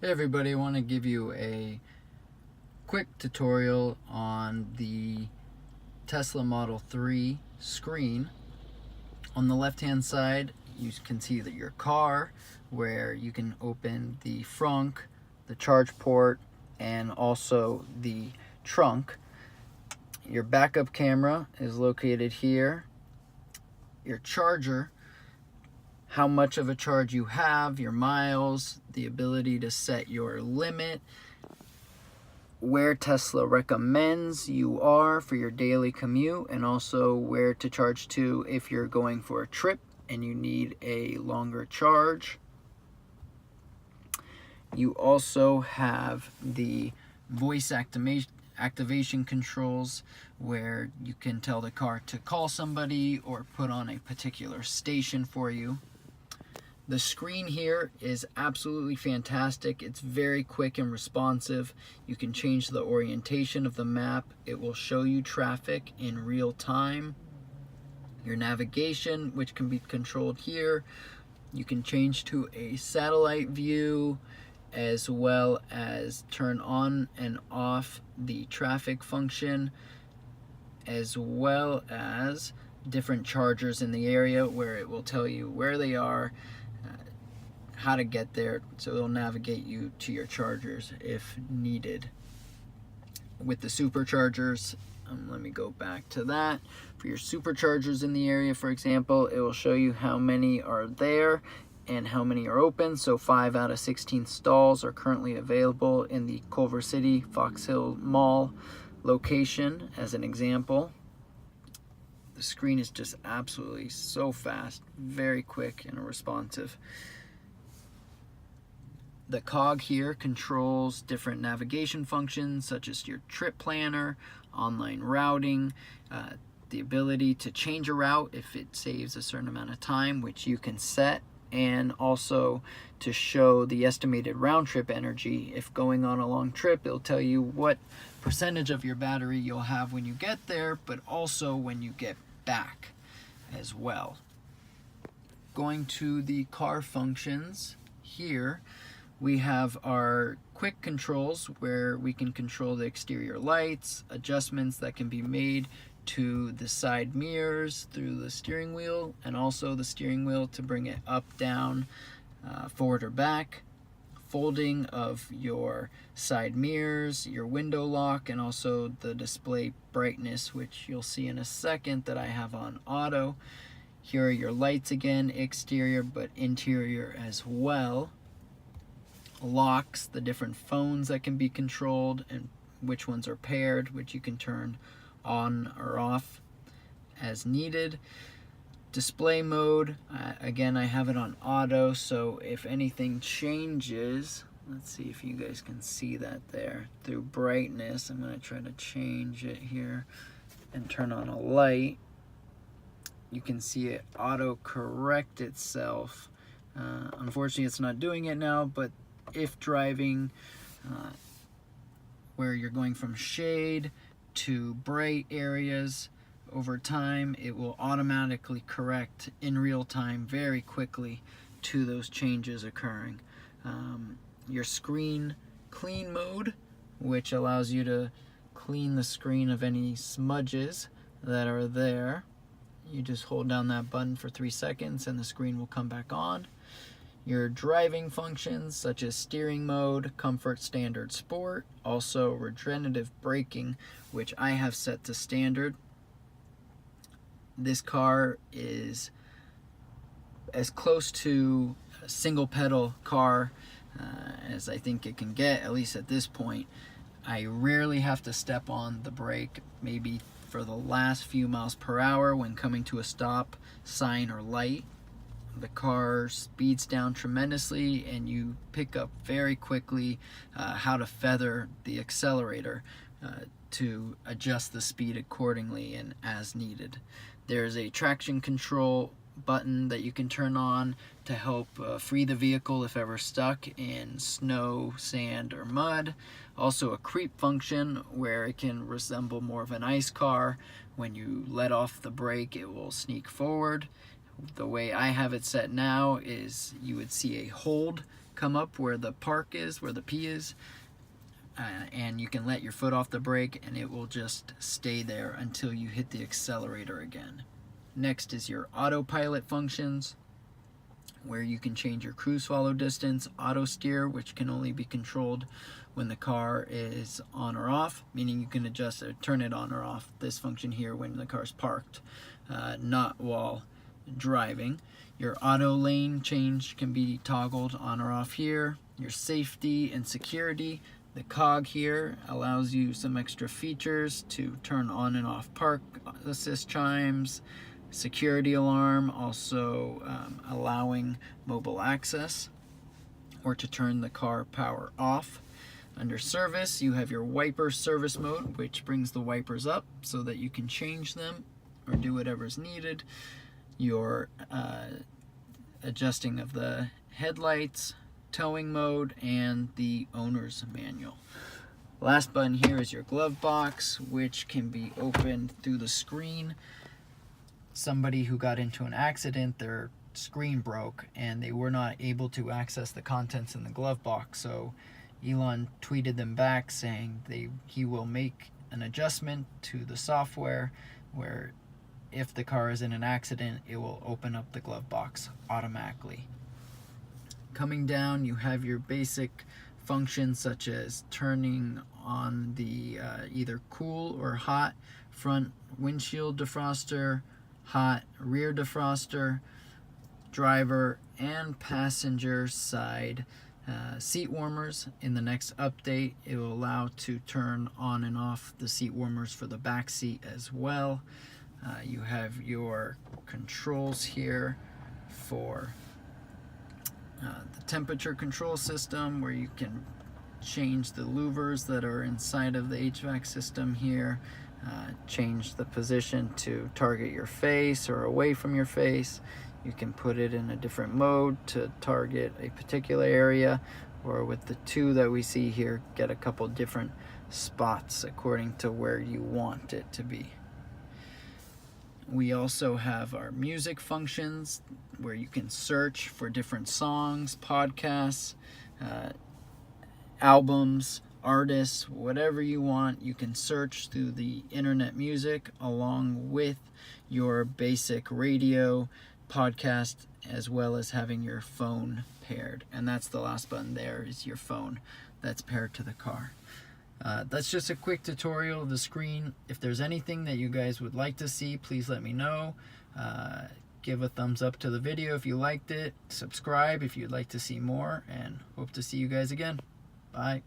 Hey everybody, I want to give you a quick tutorial on the Tesla Model 3 screen. On the left hand side you can see that your car, where you can open the frunk, the charge port, and also the trunk. Your backup camera is located here. Your charger, how much of a charge you have, your miles, the ability to set your limit, where Tesla recommends you are for your daily commute, and also where to charge to if you're going for a trip and you need a longer charge. You also have the voice activation controls, where you can tell the car to call somebody or put on a particular station for you. The screen here is absolutely fantastic. It's very quick and responsive. You can change the orientation of the map. It will show you traffic in real time. Your navigation, which can be controlled here. You can change to a satellite view, as well as turn on and off the traffic function, as well as different chargers in the area, where it will tell you where they are, how to get there, so it'll navigate you to your chargers if needed. With the superchargers, let me go back to that. For your superchargers in the area, for example, it will show you how many are there and how many are open. So 5 out of 16 stalls are currently available in the Culver City Fox Hill Mall location, as an example. The screen is just absolutely so fast, very quick and responsive. The cog here controls different navigation functions, such as your trip planner, online routing, the ability to change a route if it saves a certain amount of time, which you can set, and also to show the estimated round trip energy. If going on a long trip, it'll tell you what percentage of your battery you'll have when you get there, but also when you get back as well. Going to the car functions here, we have our quick controls, where we can control the exterior lights, adjustments that can be made to the side mirrors through the steering wheel, and also the steering wheel to bring it up, down, forward or back, folding of your side mirrors, your window lock, and also the display brightness, which you'll see in a second that I have on auto. Here are your lights again, exterior but interior as well. Locks, the different phones that can be controlled and which ones are paired, which you can turn on or off as needed. Display mode, again, I have it on auto, so if anything changes, let's see if you guys can see that there through brightness. I'm going to try to change it here and turn on a light. You can see it auto correct itself. Unfortunately, it's not doing it now, but if driving where you're going from shade to bright areas, over time it will automatically correct in real time very quickly to those changes occurring. Your screen clean mode, which allows you to clean the screen of any smudges that are there. You just hold down that button for 3 seconds and the screen will come back on. Your driving functions, such as steering mode, comfort, standard, sport, also regenerative braking, which I have set to standard. This car is as close to a single pedal car as I think it can get, at least at this point. I rarely have to step on the brake, maybe for the last few miles per hour when coming to a stop sign or light. The car speeds down tremendously and you pick up very quickly how to feather the accelerator to adjust the speed accordingly and as needed. There's a traction control button that you can turn on to help free the vehicle if ever stuck in snow, sand, or mud. Also a creep function, where it can resemble more of an ice car. When you let off the brake, it will sneak forward. The way I have it set now is you would see a hold come up where the park is, where the P is, and you can let your foot off the brake and it will just stay there until you hit the accelerator again. Next is your autopilot functions, where you can change your cruise follow distance, auto steer, which can only be controlled when the car is on or off, meaning you can adjust or turn it on or off, this function here, when the car's parked, not while driving. Your auto lane change can be toggled on or off here. Your safety and security, the cog here allows you some extra features to turn on and off park assist chimes, security alarm, also allowing mobile access, or to turn the car power off. Under service, you have your wiper service mode, which brings the wipers up so that you can change them or do whatever's needed. Your adjusting of the headlights, towing mode, and the owner's manual. Last button here is your glove box, which can be opened through the screen. Somebody who got into an accident, their screen broke and they were not able to access the contents in the glove box, so Elon tweeted them back saying he will make an adjustment to the software where if the car is in an accident, it will open up the glove box automatically. Coming down, you have your basic functions such as turning on the either cool or hot front windshield defroster, hot rear defroster, driver and passenger side seat warmers. In the next update, it will allow to turn on and off the seat warmers for the back seat as well. You have your controls here for the temperature control system, where you can change the louvers that are inside of the HVAC system here, change the position to target your face or away from your face. You can put it in a different mode to target a particular area, or with the two that we see here, get a couple different spots according to where you want it to be. We also have our music functions, where you can search for different songs, podcasts, albums, artists, whatever you want. You can search through the internet music along with your basic radio, podcast, as well as having your phone paired. And that's the last button there, is your phone that's paired to the car. That's just a quick tutorial of the screen. If there's anything that you guys would like to see, please let me know. Give a thumbs up to the video if you liked it. Subscribe if you'd like to see more, and hope to see you guys again. Bye.